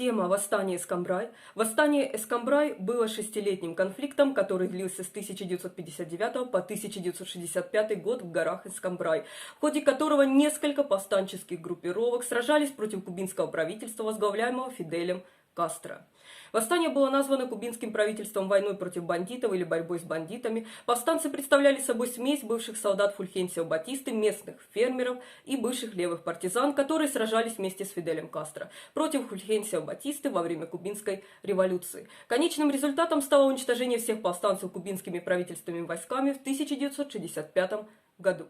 Тема восстания Эскамбрай. Восстание Эскамбрай было шестилетним конфликтом, который длился с 1959 по 1965 год в горах Эскамбрай, в ходе которого несколько повстанческих группировок сражались против кубинского правительства, возглавляемого Фиделем Кастро. Восстание было названо кубинским правительством войной против бандитов или борьбой с бандитами. Повстанцы представляли собой смесь бывших солдат Фульхенсио Батисты, местных фермеров и бывших левых партизан, которые сражались вместе с Фиделем Кастро против Фульхенсио Батисты во время кубинской революции. Конечным результатом стало уничтожение всех повстанцев кубинскими правительственными войсками в 1965 году.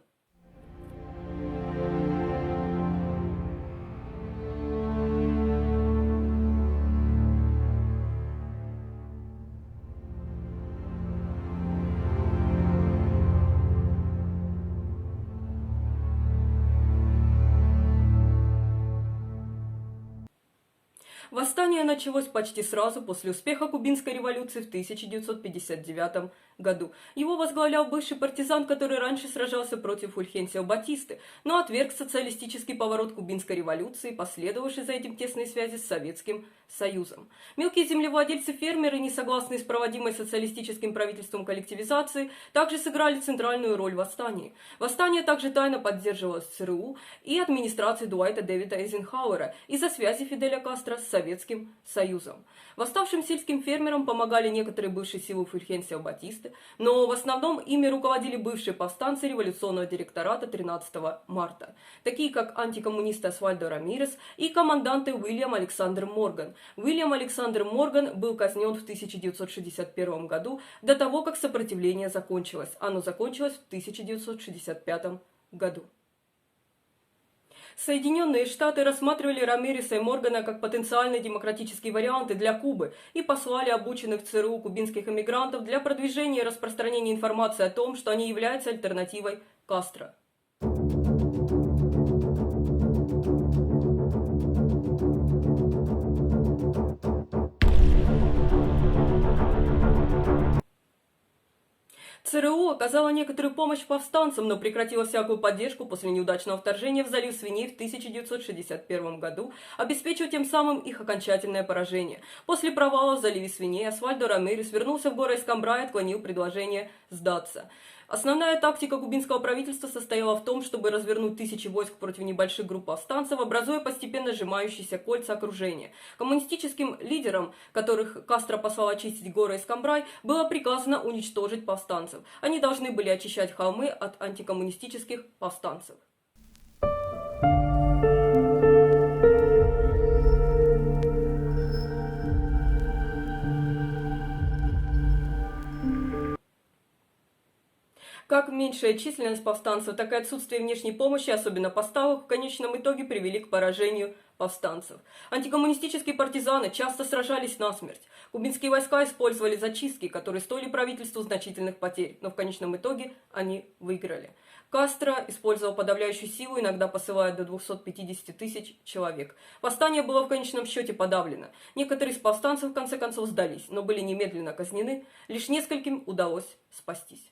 Восстание началось почти сразу после успеха кубинской революции в 1959 году. Его возглавлял бывший партизан, который раньше сражался против Фульхенсио Батисты, но отверг социалистический поворот кубинской революции, последовавший за этим тесные связи с Советским Союзом. Мелкие землевладельцы-фермеры, не согласные с проводимой социалистическим правительством коллективизации, также сыграли центральную роль в восстании. Восстание также тайно поддерживалось ЦРУ и администрацией Дуайта Дэвида Эйзенхауэра из-за связи Фиделя Кастро с Советским Союзом. Восставшим сельским фермерам помогали некоторые бывшие силы Фульхенсио Батисты, но в основном ими руководили бывшие повстанцы революционного директората 13 марта, такие как антикоммунисты Освальдо Рамирес и команданты Уильям Александр Морган. Уильям Александр Морган был казнен в 1961 году, до того, как сопротивление закончилось. Оно закончилось в 1965 году. Соединенные Штаты рассматривали Рамиреса и Моргана как потенциальные демократические варианты для Кубы и послали обученных ЦРУ кубинских эмигрантов для продвижения и распространения информации о том, что они являются альтернативой Кастро. ЦРУ оказала некоторую помощь повстанцам, но прекратила всякую поддержку после неудачного вторжения в залив Свиней в 1961 году, обеспечив тем самым их окончательное поражение. После провала в заливе Свиней Освальдо Рамирес вернулся в горы Эскамбрай и отклонил предложение сдаться. Основная тактика кубинского правительства состояла в том, чтобы развернуть тысячи войск против небольших групп повстанцев, образуя постепенно сжимающиеся кольца окружения. Коммунистическим лидерам, которых Кастро послал очистить горы Эскамбрай, было приказано уничтожить повстанцев. Они должны были очищать холмы от антикоммунистических повстанцев. Как меньшая численность повстанцев, так и отсутствие внешней помощи, особенно поставок, в конечном итоге привели к поражению повстанцев. Антикоммунистические партизаны часто сражались насмерть. Кубинские войска использовали зачистки, которые стоили правительству значительных потерь, но в конечном итоге они выиграли. Кастро использовал подавляющую силу, иногда посылая до 250 тысяч человек. Восстание было в конечном счете подавлено. Некоторые из повстанцев в конце концов сдались, но были немедленно казнены. Лишь нескольким удалось спастись.